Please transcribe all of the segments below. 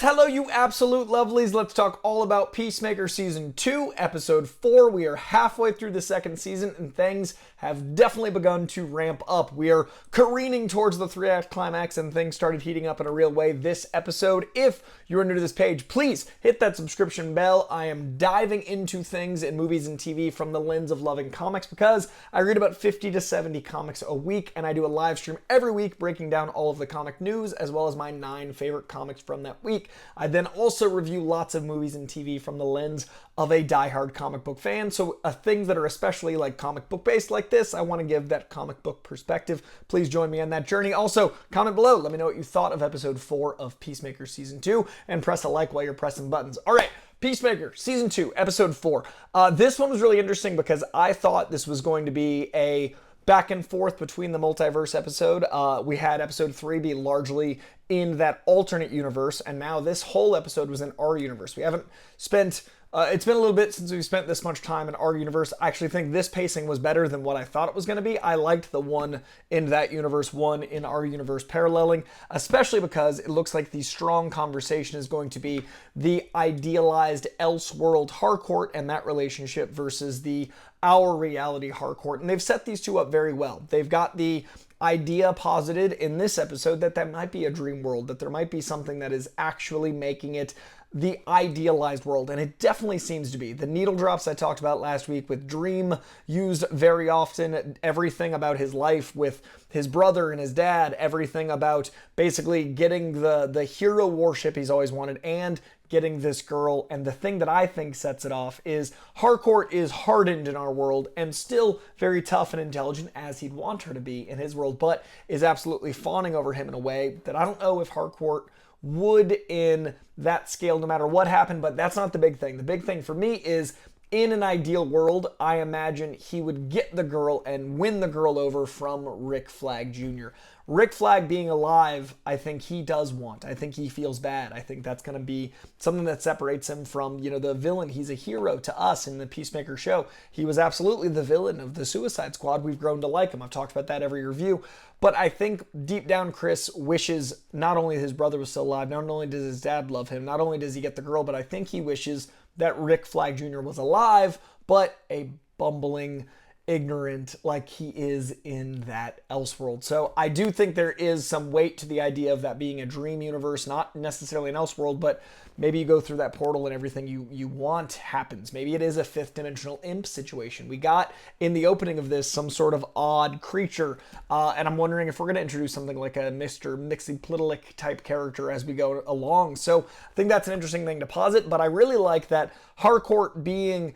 Hello, you absolute lovelies. Let's talk all about Peacemaker Season 2, Episode 4. We are halfway through the second season, and things have definitely begun to ramp up. We are careening towards the 3-act climax, and things started heating up in a real way this episode. If you're new to this page, please hit that subscription bell. I am diving into things in movies and TV from the lens of loving comics because I read about 50 to 70 comics a week, and I do a live stream every week breaking down all of the comic news as well as my 9 favorite comics from that week. I then also review lots of movies and TV from the lens of a diehard comic book fan. So things that are especially like comic book based like this, I want to give that comic book perspective. Please join me on that journey. Also, comment below. Let me know what you thought of episode 4 of Peacemaker Season 2 and press a like while you're pressing buttons. All right. Peacemaker Season 2, Episode 4. This one was really interesting because I thought this was going to be a back and forth between the multiverse episode. We had episode 3 be largely in that alternate universe, and now this whole episode was in our universe. We haven't spent, it's been a little bit since we've spent this much time in our universe. I actually think this pacing was better than what I thought it was going to be. I liked the one in that universe, one in our universe paralleling, especially because it looks like the strong conversation is going to be the idealized Elseworld Harcourt and that relationship versus the our reality Harcourt. And they've set these two up very well. They've got the idea posited in this episode that might be a dream world, that there might be something that is actually making it the idealized world, and it definitely seems to be. The needle drops I talked about last week with Dream used very often, everything about his life with his brother and his dad, everything about basically getting the hero worship he's always wanted and getting this girl. And the thing that I think sets it off is Harcourt is hardened in our world and still very tough and intelligent as he'd want her to be in his world, but is absolutely fawning over him in a way that I don't know if Harcourt would in that scale no matter what happened, but that's not the big thing. The big thing for me is in an ideal world, I imagine he would get the girl and win the girl over from Rick Flag Jr. Rick Flag being alive, I think he does want. I think he feels bad. I think that's going to be something that separates him from, the villain. He's a hero to us in the Peacemaker show. He was absolutely the villain of the Suicide Squad. We've grown to like him. I've talked about that every review. But I think deep down Chris wishes not only his brother was still alive, not only does his dad love him, not only does he get the girl, but I think he wishes that Rick Flag Jr. was alive, but a bumbling, ignorant like he is in that Elseworld. So I do think there is some weight to the idea of that being a dream universe, not necessarily an Elseworld, but maybe you go through that portal and everything you want happens. Maybe it is a fifth dimensional imp situation. We got in the opening of this some sort of odd creature, and I'm wondering if we're going to introduce something like a Mr. Mixie-Plitilic type character as we go along. So I think that's an interesting thing to posit, but I really like that Harcourt being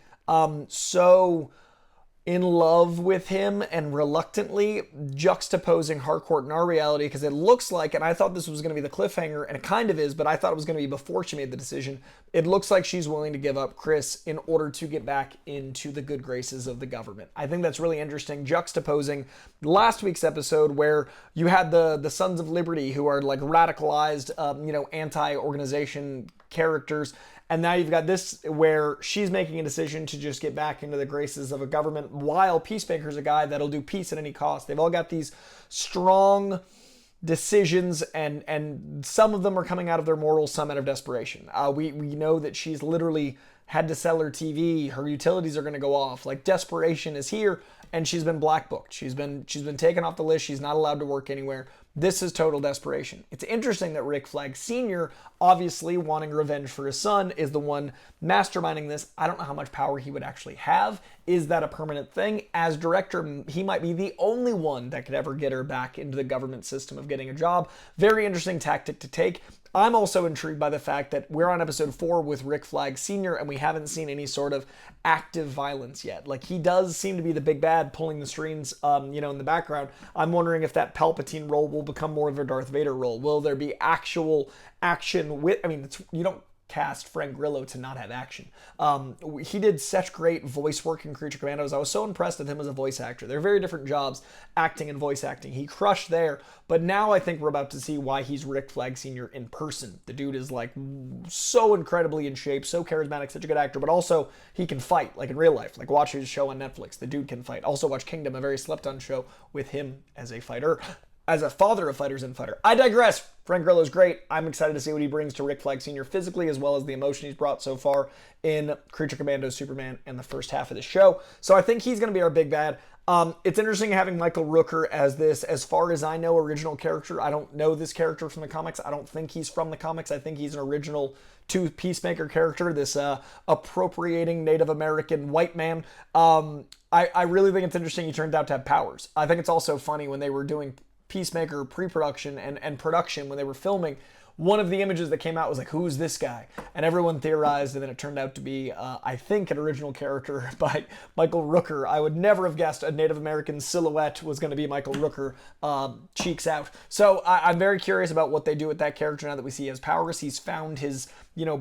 so in love with him and reluctantly juxtaposing Harcourt in our reality, because it looks like, and I thought this was going to be the cliffhanger, and it kind of is, but I thought it was going to be before she made the decision. It looks like she's willing to give up Chris in order to get back into the good graces of the government. I think that's really interesting, juxtaposing last week's episode where you had the Sons of Liberty who are like radicalized, anti-organization characters. And now you've got this where she's making a decision to just get back into the graces of a government while Peacemaker's a guy that'll do peace at any cost. They've all got these strong decisions and some of them are coming out of their morals, some out of desperation. We know that she's literally had to sell her TV. Her utilities are going to go off. Like desperation is here and she's been black booked. She's been taken off the list. She's not allowed to work anywhere. This is total desperation. It's interesting that Rick Flag Sr., obviously wanting revenge for his son, is the one masterminding this. I don't know how much power he would actually have. Is that a permanent thing? As director, he might be the only one that could ever get her back into the government system of getting a job. Very interesting tactic to take. I'm also intrigued by the fact that we're on episode 4 with Rick Flag Sr. and we haven't seen any sort of active violence yet. Like he does seem to be the big bad pulling the strings, in the background. I'm wondering if that Palpatine role will become more of a Darth Vader role. Will there be actual action with, you don't cast Frank Grillo to not have action. He did such great voice work in Creature Commandos. I was so impressed with him as a voice actor. They're very different jobs, acting and voice acting. He crushed there, but now I think we're about to see why he's Rick Flag Sr. in person. The dude is like so incredibly in shape, so charismatic, such a good actor, but also he can fight like in real life. Like watch his show on Netflix. The dude can fight. Also watch Kingdom, a very slept on show with him as a fighter. as a father of fighters and fighter. I digress. Frank Grillo is great. I'm excited to see what he brings to Rick Flag Sr. physically, as well as the emotion he's brought so far in Creature Commando Superman and the first half of the show. So I think he's going to be our big bad. It's interesting having Michael Rooker as this, as far as I know, original character. I don't know this character from the comics. I don't think he's from the comics. I think he's an original to Peacemaker character, this appropriating Native American white man. I really think it's interesting he turned out to have powers. I think it's also funny when they were doing Peacemaker pre-production and production, when they were filming, one of the images that came out was like, who's this guy? And everyone theorized, and then it turned out to be, I think, an original character by Michael Rooker. I would never have guessed a Native American silhouette was going to be Michael Rooker, cheeks out. So I'm very curious about what they do with that character now that we see he has powers. He's found his,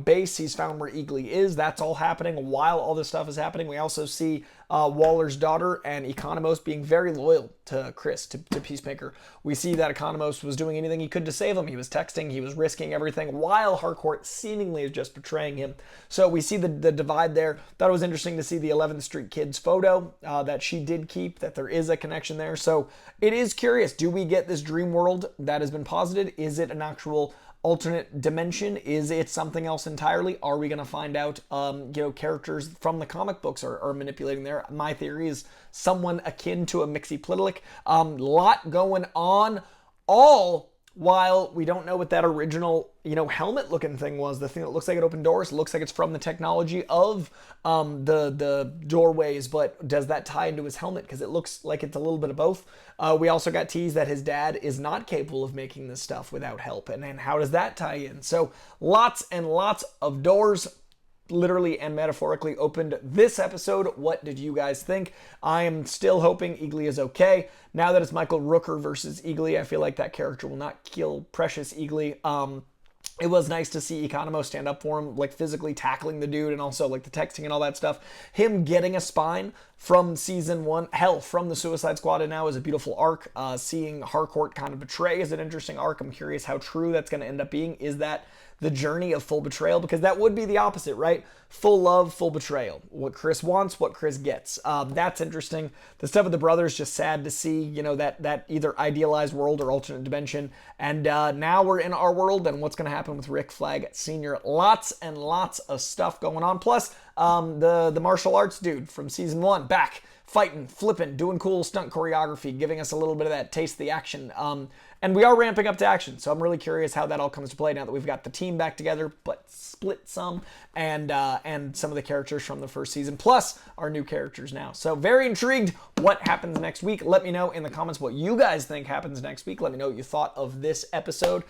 base. He's found where Eagly is. That's all happening while all this stuff is happening. We also see Waller's daughter and Economos being very loyal to Chris, to Peacemaker. We see that Economos was doing anything he could to save him. He was texting, he was risking everything, while Harcourt seemingly is just betraying him. So we see the divide there. Thought it was interesting to see the 11th Street Kid's photo that she did keep, that there is a connection there. So it is curious. Do we get this dream world that has been posited? Is it an actual alternate dimension? Is it something else entirely? Are we going to find out, characters from the comic books are manipulating there? My theory is someone akin to a Mixie-Plitilic. Lot going on, all while we don't know what that original, helmet-looking thing was. The thing that looks like it opened doors, looks like it's from the technology of the doorways, but does that tie into his helmet? Because it looks like it's a little bit of both. We also got teased that his dad is not capable of making this stuff without help, and then how does that tie in? So lots and lots of doors, literally and metaphorically, opened this episode. What did you guys think? I am still hoping Eagly is okay. Now that it's Michael Rooker versus Eagly, I feel like that character will not kill precious Eagly. It was nice to see Economo stand up for him, like physically tackling the dude, and also like the texting and all that stuff. Him getting a spine from season 1, hell, from the Suicide Squad, and now is a beautiful arc. Seeing Harcourt kind of betray is an interesting arc. I'm curious how true that's going to end up being. Is that the journey of full betrayal? Because that would be the opposite, right? Full love, full betrayal. What Chris wants, what Chris gets. That's interesting. The stuff with the brothers, just sad to see, that either idealized world or alternate dimension. And now we're in our world, and what's going to happen with Rick Flag Sr. Lots and lots of stuff going on. Plus, the martial arts dude from season 1, back, fighting, flipping, doing cool stunt choreography, giving us a little bit of that taste of the action. And we are ramping up to action, so I'm really curious how that all comes to play now that we've got the team back together, but split some, and some of the characters from the first season, plus our new characters now. So very intrigued what happens next week. Let me know in the comments what you guys think happens next week. Let me know what you thought of this episode.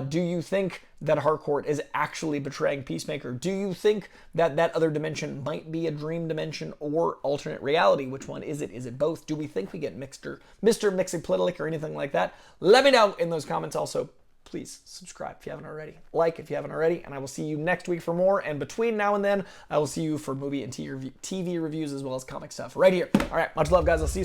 Do you think that Harcourt is actually betraying Peacemaker? Do you think that that other dimension might be a dream dimension or alternate reality? Which one is it? Is it both? Do we think we get Mr. Mixie-Plitilic or anything like that? Let me know in those comments. Also, please subscribe if you haven't already. Like if you haven't already. And I will see you next week for more. And between now and then, I will see you for movie and TV reviews as well as comic stuff right here. All right, much love, guys. I'll see you soon.